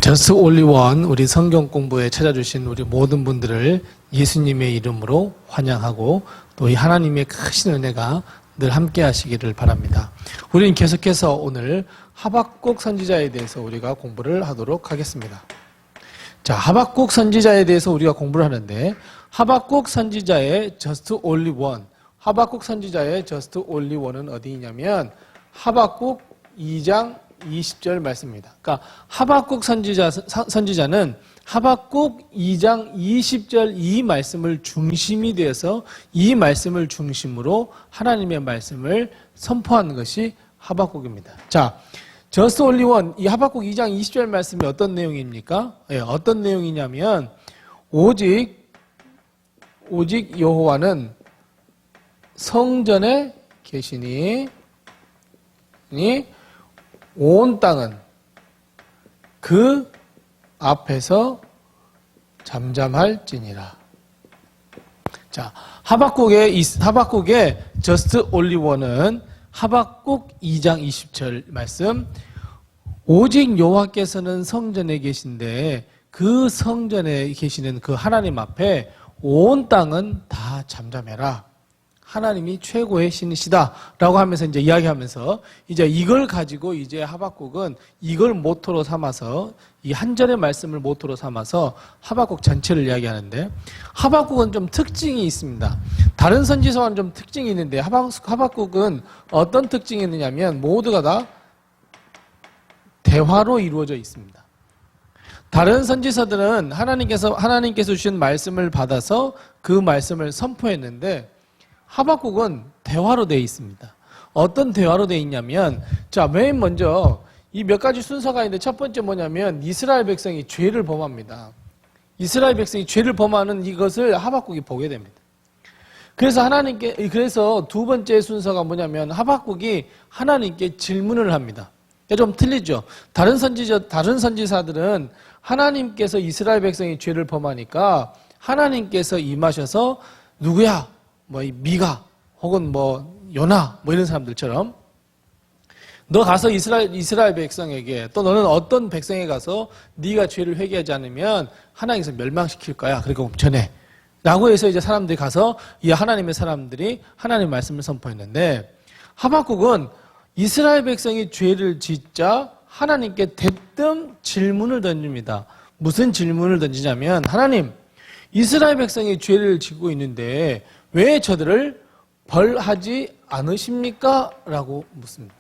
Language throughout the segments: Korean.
저스트 올리 원 우리 성경 공부에 찾아주신 우리 모든 분들을 예수님의 이름으로 환영하고 또 이 하나님의 크신 은혜가 늘 함께 하시기를 바랍니다. 우리는 계속해서 오늘 하박국 선지자에 대해서 우리가 공부를 하도록 하겠습니다. 자, 하박국 선지자에 대해서 우리가 공부를 하는데 하박국 선지자의 저스트 올리 원, 하박국 선지자의 저스트 올리 원은 어디 있냐면 하박국 2장 20절 말씀입니다. 그러니까 하박국 선지자는 하박국 2장 20절 이 말씀을 중심이 되어서 이 말씀을 중심으로 하나님의 말씀을 선포하는 것이 하박국입니다. 자, 저스트 올리 원, 이 하박국 2장 20절 말씀이 어떤 내용입니까? 예, 어떤 내용이냐면 오직 여호와는 성전에 계시니 온 땅은 그 앞에서 잠잠할지니라. 자, 하박국의 저스트 올리 원은 하박국 2장 20절 말씀, 오직 여호와께서는 성전에 계신데 그 성전에 계시는 그 하나님 앞에 온 땅은 다 잠잠해라. 하나님이 최고의 신이시다라고 하면서 이제 이야기하면서 이제 이걸 가지고 이제 하박국은 이걸 모토로 삼아서 이 한 절의 말씀을 모토로 삼아서 하박국 전체를 이야기하는데 하박국은 좀 특징이 있습니다. 다른 선지서와는 좀 특징이 있는데 하박국은 어떤 특징이 있느냐면 모두가 다 대화로 이루어져 있습니다. 다른 선지서들은 하나님께서 주신 말씀을 받아서 그 말씀을 선포했는데 하박국은 대화로 되어 있습니다. 어떤 대화로 되어 있냐면, 자, 맨 먼저 이 몇 가지 순서가 있는데 첫 번째 뭐냐면 이스라엘 백성이 죄를 범합니다. 이스라엘 백성이 죄를 범하는 이것을 하박국이 보게 됩니다. 그래서 두 번째 순서가 뭐냐면 하박국이 하나님께 질문을 합니다. 좀 틀리죠. 다른 선지사들은 하나님께서 이스라엘 백성이 죄를 범하니까 하나님께서 임하셔서 누구야? 이 미가 혹은 요나 이런 사람들처럼 너 가서 이스라엘 백성에게 또 너는 어떤 백성에 가서 네가 죄를 회개하지 않으면 하나님께서 멸망시킬 거야. 그러니까 전해. 라고 해서 이제 사람들이 가서 이 하나님의 사람들이 하나님의 말씀을 선포했는데 하박국은 이스라엘 백성이 죄를 짓자 하나님께 대뜸 질문을 던집니다. 무슨 질문을 던지냐면 하나님, 이스라엘 백성이 죄를 짓고 있는데 왜 저들을 벌하지 않으십니까? 라고 묻습니다.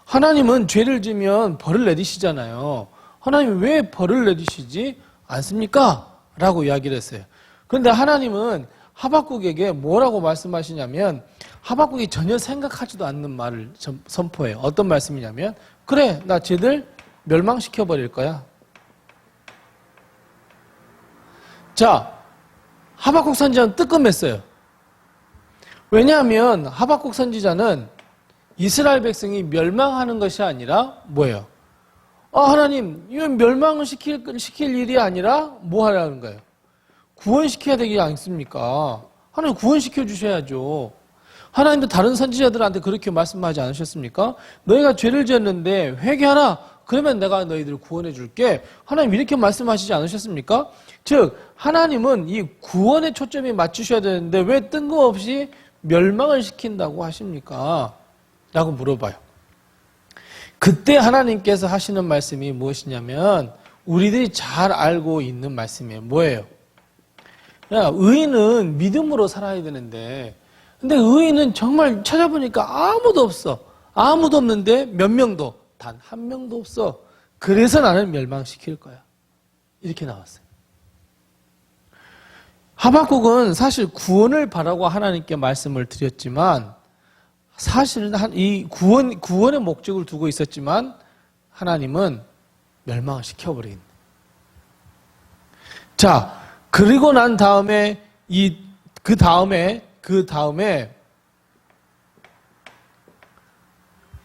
하나님은 죄를 지면 벌을 내리시잖아요. 하나님이 왜 벌을 내리시지 않습니까? 라고 이야기를 했어요. 그런데 하나님은 하박국에게 뭐라고 말씀하시냐면 하박국이 전혀 생각하지도 않는 말을 선포해요. 어떤 말씀이냐면 그래, 나 쟤들 멸망시켜버릴 거야. 자, 하박국 선지자는 뜨끔했어요. 왜냐하면 하박국 선지자는 이스라엘 백성이 멸망하는 것이 아니라 뭐예요? 하나님, 이건 멸망을 시킬 일이 아니라 뭐 하라는 거예요? 구원시켜야 되지 않습니까? 하나님 구원시켜 주셔야죠. 하나님도 다른 선지자들한테 그렇게 말씀하지 않으셨습니까? 너희가 죄를 지었는데 회개하라. 그러면 내가 너희들을 구원해 줄게. 하나님 이렇게 말씀하시지 않으셨습니까? 즉 하나님은 이 구원에 초점이 맞추셔야 되는데 왜 뜬금없이 멸망을 시킨다고 하십니까? 라고 물어봐요. 그때 하나님께서 하시는 말씀이 무엇이냐면 우리들이 잘 알고 있는 말씀이에요. 뭐예요? 야, 의인은 믿음으로 살아야 되는데 근데 의인은 정말 찾아보니까 아무도 없어. 아무도 없는데 몇 명도 단 한 명도 없어. 그래서 나는 멸망시킬 거야. 이렇게 나왔어요. 하박국은 사실 구원을 바라고 하나님께 말씀을 드렸지만 사실은 이 구원의 목적을 두고 있었지만 하나님은 멸망을 시켜버린. 자, 그리고 난 다음에 그 다음에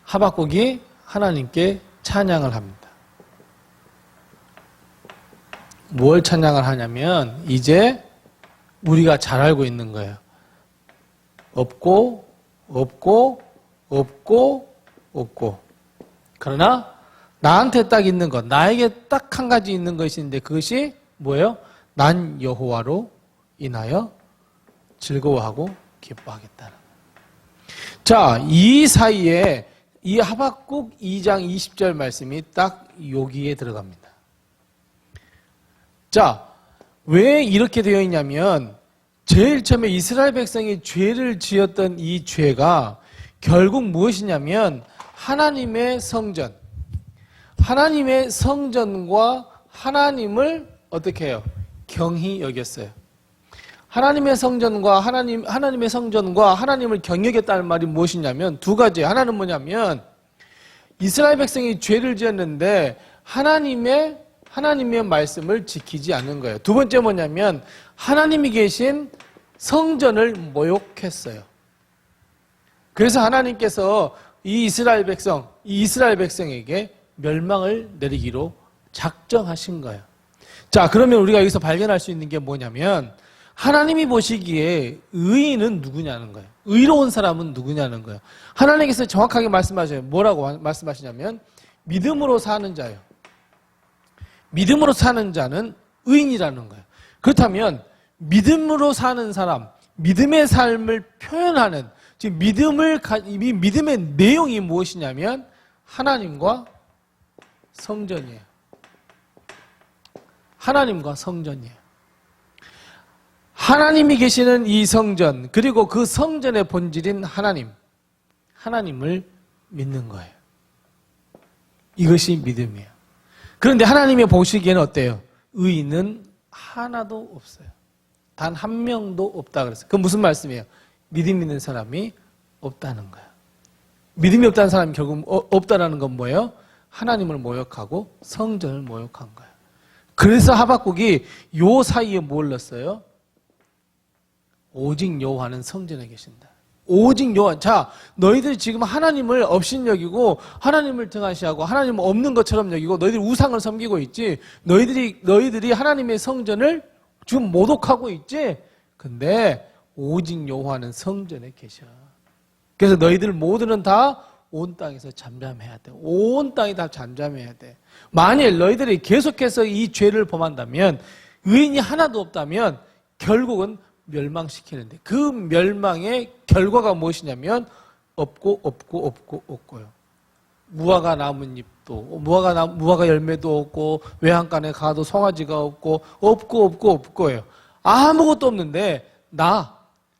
하박국이 하나님께 찬양을 합니다. 뭘 찬양을 하냐면 이제 우리가 잘 알고 있는 거예요. 없고 그러나 나한테 딱 있는 것, 나에게 딱 한 가지 있는 것이 있는데 그것이 뭐예요? 난 여호와로 인하여 즐거워하고 기뻐하겠다는. 자, 이 사이에 이 하박국 2장 20절 말씀이 딱 여기에 들어갑니다. 자, 왜 이렇게 되어 있냐면 제일 처음에 이스라엘 백성이 죄를 지었던 이 죄가 결국 무엇이냐면 하나님의 성전과 하나님을 어떻게 해요? 경히 여겼어요. 하나님의 성전과 하나님을 경히 여겼다는 말이 무엇이냐면 두 가지. 하나는 뭐냐면 이스라엘 백성이 죄를 지었는데 하나님의 말씀을 지키지 않는 거예요. 두 번째 뭐냐면 하나님이 계신 성전을 모욕했어요. 그래서 하나님께서 이 이스라엘 백성에게 멸망을 내리기로 작정하신 거예요. 자, 그러면 우리가 여기서 발견할 수 있는 게 뭐냐면 하나님이 보시기에 의인은 누구냐는 거예요. 의로운 사람은 누구냐는 거예요. 하나님께서 정확하게 말씀하셔요. 뭐라고 말씀하시냐면 믿음으로 사는 자예요. 믿음으로 사는 자는 의인이라는 거예요. 그렇다면 믿음으로 사는 사람, 믿음의 삶을 표현하는, 즉 믿음의 내용이 무엇이냐면 하나님과 성전이에요. 하나님과 성전이에요. 하나님이 계시는 이 성전, 그리고 그 성전의 본질인 하나님을 믿는 거예요. 이것이 믿음이에요. 그런데 하나님이 보시기에는 어때요? 의인은 하나도 없어요. 단 한 명도 없다 그랬어요. 그건 무슨 말씀이에요? 믿음 있는 사람이 없다는 거예요. 믿음이 없다는 사람이 결국 없다라는 건 뭐예요? 하나님을 모욕하고 성전을 모욕한 거예요. 그래서 하박국이 요 사이에 뭘 넣었어요? 오직 여호와는 성전에 계신다. 오직 여호와. 자, 너희들이 지금 하나님을 업신여기고 하나님을 등한시하고 하나님은 없는 것처럼 여기고 너희들이 우상을 섬기고 있지. 너희들이 하나님의 성전을 지금 모독하고 있지. 근데 오직 여호와는 성전에 계셔. 그래서 너희들 모두는 다 온 땅에서 잠잠해야 돼. 온 땅이 다 잠잠해야 돼. 만일 너희들이 계속해서 이 죄를 범한다면, 의인이 하나도 없다면 결국은 멸망시키는데, 그 멸망의 결과가 무엇이냐면 없고요. 무화과 나뭇잎도, 무화과 열매도 없고, 외양간에 가도 송아지가 없고예요. 아무것도 없는데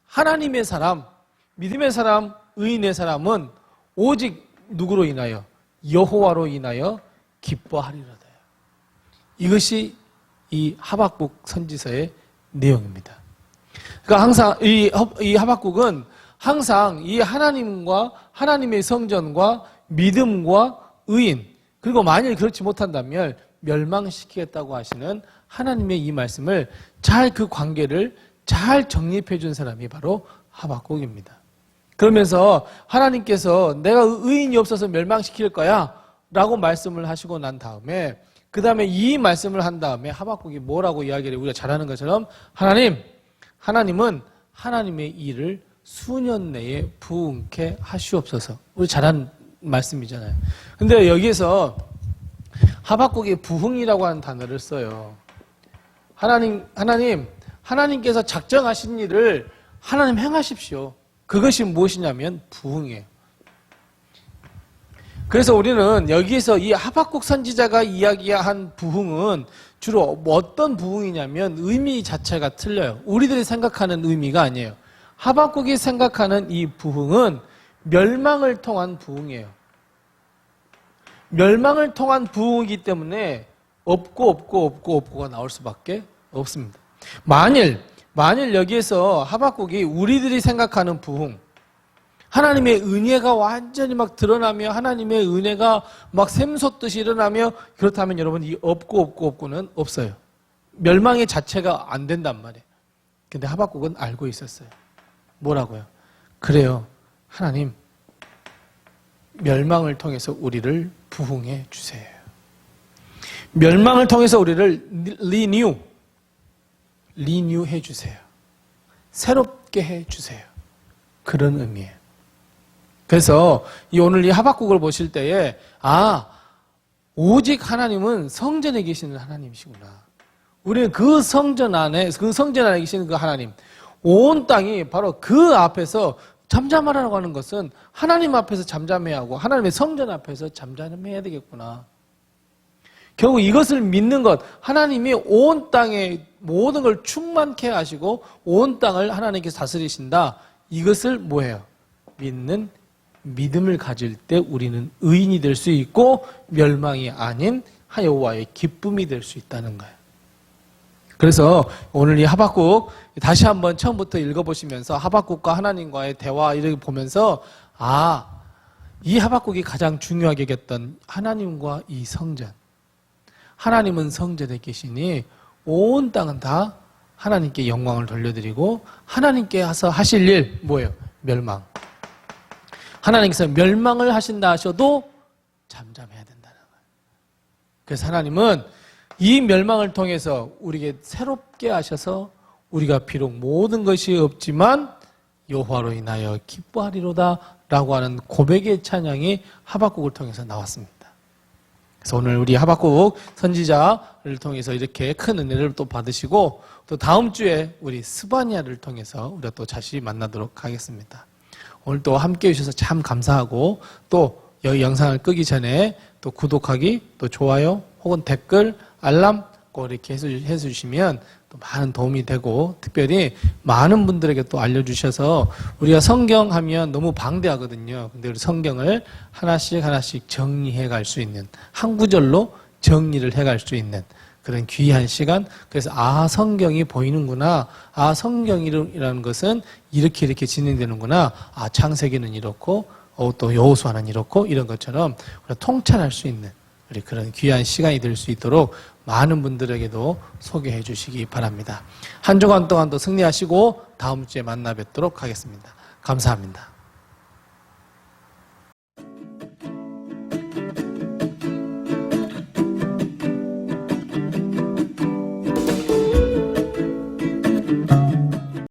하나님의 사람, 믿음의 사람, 의인의 사람은 오직 누구로 인하여? 여호와로 인하여 기뻐하리로다. 이것이 이 하박국 선지서의 내용입니다. 그러니까 항상 이 하박국은 항상 이 하나님과 하나님의 성전과 믿음과 의인, 그리고 만일 그렇지 못한다면 멸망시키겠다고 하시는 하나님의 이 말씀을 그 관계를 잘 정립해 준 사람이 바로 하박국입니다. 그러면서 하나님께서 내가 의인이 없어서 멸망시킬 거야 라고 말씀을 하시고 난 다음에, 그 다음에 이 말씀을 한 다음에 하박국이 뭐라고 이야기를 우리가 잘 아는 것처럼 하나님은 하나님의 일을 수년 내에 부응케 하시옵소서. 우리 잘 아는 말씀이잖아요. 근데 여기에서 하박국이 부흥이라고 하는 단어를 써요. 하나님께서 작정하신 일을 하나님 행하십시오. 그것이 무엇이냐면 부흥이에요. 그래서 우리는 여기에서 이 하박국 선지자가 이야기한 부흥은 주로 어떤 부흥이냐면 의미 자체가 틀려요. 우리들이 생각하는 의미가 아니에요. 하박국이 생각하는 이 부흥은 멸망을 통한 부흥이에요. 멸망을 통한 부흥이기 때문에 없고가 나올 수밖에 없습니다. 만일 여기에서 하박국이 우리들이 생각하는 부흥, 하나님의 은혜가 완전히 막 드러나며 하나님의 은혜가 막 샘솟듯이 일어나며, 그렇다면 여러분 이 없고는 없어요. 멸망의 자체가 안 된단 말이에요. 근데 하박국은 알고 있었어요. 뭐라고요? 그래요. 하나님, 멸망을 통해서 우리를 부흥해 주세요. 멸망을 통해서 우리를 리뉴 해 주세요. 새롭게 해 주세요. 그런 의미예요. 그래서 오늘 이 하박국을 보실 때에 오직 하나님은 성전에 계시는 하나님이시구나. 우리는 그 성전 안에 계시는 그 하나님, 온 땅이 바로 그 앞에서 잠잠하라고 하는 것은 하나님 앞에서 잠잠해야 하고 하나님의 성전 앞에서 잠잠해야 되겠구나. 결국 이것을 믿는 것, 하나님이 온 땅에 모든 걸 충만케 하시고 온 땅을 하나님께서 다스리신다. 이것을 뭐예요? 믿는 믿음을 가질 때 우리는 의인이 될 수 있고 멸망이 아닌 여호와의 기쁨이 될 수 있다는 거예요. 그래서 오늘 이 하박국 다시 한번 처음부터 읽어보시면서 하박국과 하나님과의 대화 이렇게 보면서 이 하박국이 가장 중요하게 여겼던 하나님과 이 성전. 하나님은 성전에 계시니 온 땅은 다 하나님께 영광을 돌려드리고 하나님께서 하실 일 뭐예요? 멸망. 하나님께서 멸망을 하신다 하셔도 잠잠해야 된다는 거예요. 그래서 하나님은 이 멸망을 통해서 우리에게 새롭게 하셔서 우리가 비록 모든 것이 없지만 여호와로 인하여 기뻐하리로다 라고 하는 고백의 찬양이 하박국을 통해서 나왔습니다. 그래서 오늘 우리 하박국 선지자를 통해서 이렇게 큰 은혜를 또 받으시고 또 다음 주에 우리 스바냐를 통해서 우리가 또 다시 만나도록 하겠습니다. 오늘 또 함께 해주셔서 참 감사하고 또 여기 영상을 끄기 전에 또 구독하기, 또 좋아요, 혹은 댓글, 알람 꼭 이렇게 해주시면 또 많은 도움이 되고 특별히 많은 분들에게 또 알려주셔서 우리가 성경 하면 너무 방대하거든요. 근데 우리 성경을 하나씩 정리해 갈 수 있는 한 구절로 정리를 해 갈 수 있는 그런 귀한 시간. 그래서 성경이 보이는구나. 성경이라는 것은 이렇게 진행되는구나. 창세기는 이렇고 또 여호수아는 이렇고 이런 것처럼 우리가 통찰할 수 있는 우리 그런 귀한 시간이 될 수 있도록 많은 분들에게도 소개해 주시기 바랍니다. 한 주간 동안도 승리하시고 다음 주에 만나 뵙도록 하겠습니다. 감사합니다.